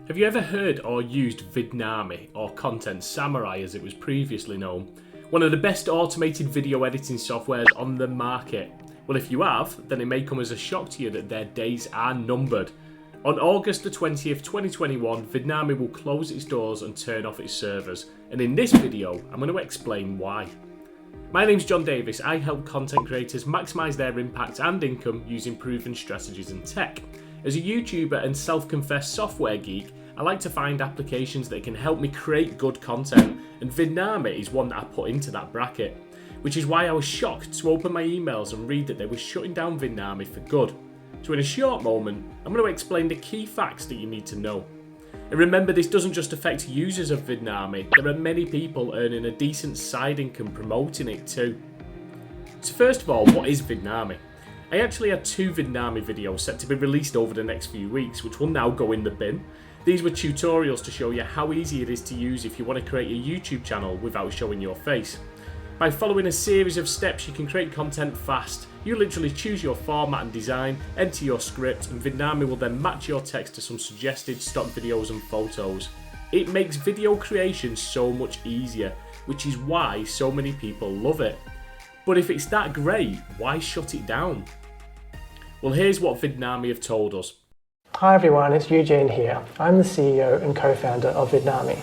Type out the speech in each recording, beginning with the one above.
Have you ever heard or used Vidnami, or Content Samurai as it was previously known? One of the best automated video editing softwares on the market. Well, if you have, then it may come as a shock to you that their days are numbered. On August the 20th, 2021, Vidnami will close its doors and turn off its servers. And in this video, I'm going to explain why. My name's John Davis. I help content creators maximise their impact and income using proven strategies and tech. As a YouTuber and self-confessed software geek, I like to find applications that can help me create good content, and Vidnami is one that I put into that bracket, which is why I was shocked to open my emails and read that they were shutting down Vidnami for good. So in a short moment, I'm going to explain the key facts that you need to know. And remember, this doesn't just affect users of Vidnami, there are many people earning a decent side income promoting it too. So first of all, what is Vidnami? I actually had 2 Vidnami videos set to be released over the next few weeks, which will now go in the bin. These were tutorials to show you how easy it is to use if you want to create a YouTube channel without showing your face. By following a series of steps, you can create content fast. You literally choose your format and design, enter your script, and Vidnami will then match your text to some suggested stock videos and photos. It makes video creation so much easier, which is why so many people love it. But if it's that great, why shut it down? Well, here's what Vidnami have told us. Hi everyone, it's Eugene here. I'm the CEO and co-founder of Vidnami,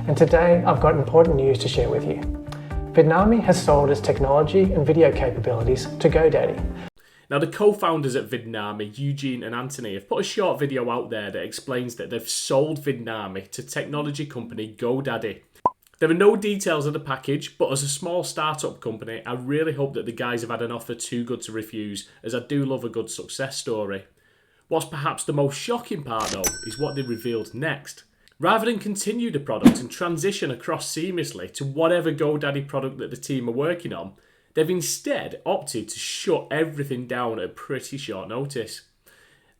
and today I've got important news to share with you. Vidnami has sold its technology and video capabilities to GoDaddy. Now, the co-founders at Vidnami, Eugene and Anthony, have put a short video out there that explains that they've sold Vidnami to technology company GoDaddy. There are no details of the package, but as a small startup company, I really hope that the guys have had an offer too good to refuse, as I do love a good success story. What's perhaps the most shocking part though, is what they revealed next. Rather than continue the product and transition across seamlessly to whatever GoDaddy product that the team are working on, they've instead opted to shut everything down at pretty short notice.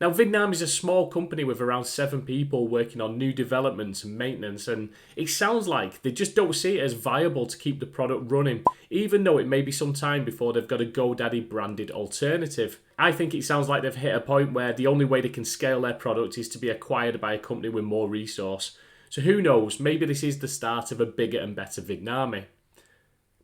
Now, Vidnami is a small company with around 7 people working on new developments and maintenance, and it sounds like they just don't see it as viable to keep the product running, even though it may be some time before they've got a GoDaddy branded alternative. I think it sounds like they've hit a point where the only way they can scale their product is to be acquired by a company with more resource. So who knows, maybe this is the start of a bigger and better Vidnami.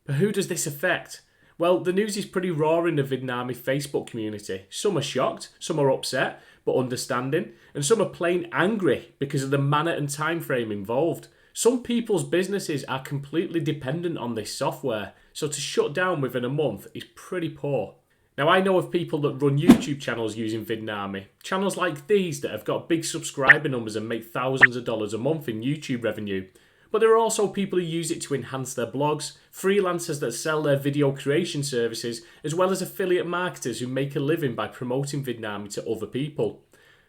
But who does this affect? Well, the news is pretty raw in the Vidnami Facebook community. Some are shocked, some are upset, but understanding, and some are plain angry because of the manner and time frame involved. Some people's businesses are completely dependent on this software, so to shut down within a month is pretty poor. Now, I know of people that run YouTube channels using Vidnami, channels like these that have got big subscriber numbers and make thousands of dollars a month in YouTube revenue. But there are also people who use it to enhance their blogs, freelancers that sell their video creation services, as well as affiliate marketers who make a living by promoting Vidnami to other people.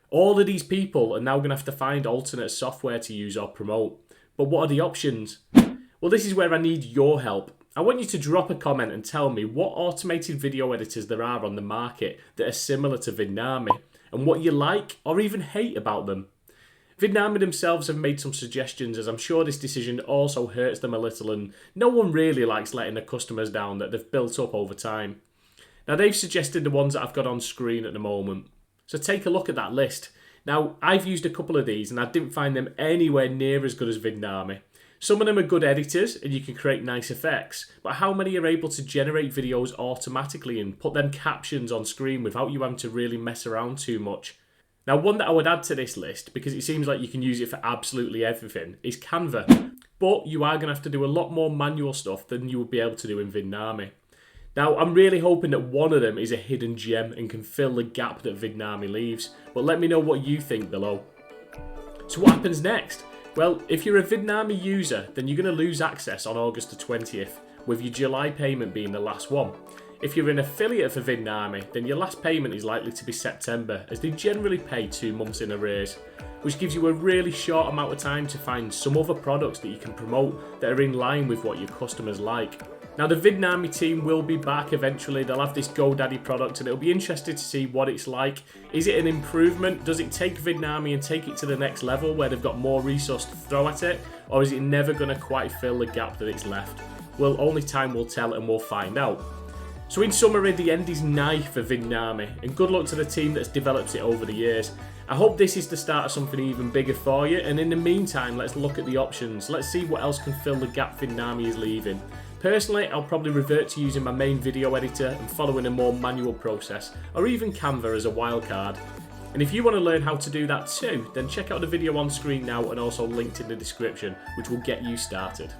All of these people are now going to have to find alternate software to use or promote. But what are the options? Well, this is where I need your help. I want you to drop a comment and tell me what automated video editors there are on the market that are similar to Vidnami, and what you like or even hate about them. Vidnami themselves have made some suggestions, as I'm sure this decision also hurts them a little, and no one really likes letting the customers down that they've built up over time. Now, they've suggested the ones that I've got on screen at the moment. So take a look at that list. Now, I've used a couple of these and I didn't find them anywhere near as good as Vidnami. Some of them are good editors and you can create nice effects, but how many are able to generate videos automatically and put them captions on screen without you having to really mess around too much? Now, one that I would add to this list, because it seems like you can use it for absolutely everything, is Canva. But you are going to have to do a lot more manual stuff than you would be able to do in Vidnami. Now, I'm really hoping that one of them is a hidden gem and can fill the gap that Vidnami leaves. But let me know what you think below. So what happens next? Well, if you're a Vidnami user, then you're going to lose access on August the 20th, with your July payment being the last one. If you're an affiliate for Vidnami, then your last payment is likely to be September, as they generally pay 2 months in arrears, which gives you a really short amount of time to find some other products that you can promote that are in line with what your customers like. Now, the Vidnami team will be back eventually. They'll have this GoDaddy product and it'll be interesting to see what it's like. Is it an improvement? Does it take Vidnami and take it to the next level where they've got more resource to throw at it? Or is it never going to quite fill the gap that it's left? Well, only time will tell and we'll find out. So in summary, the end is nigh for Vidnami, and good luck to the team that's developed it over the years. I hope this is the start of something even bigger for you, and in the meantime, let's look at the options. Let's see what else can fill the gap Vidnami is leaving. Personally, I'll probably revert to using my main video editor and following a more manual process, or even Canva as a wildcard. And if you want to learn how to do that too, then check out the video on screen now and also linked in the description, which will get you started.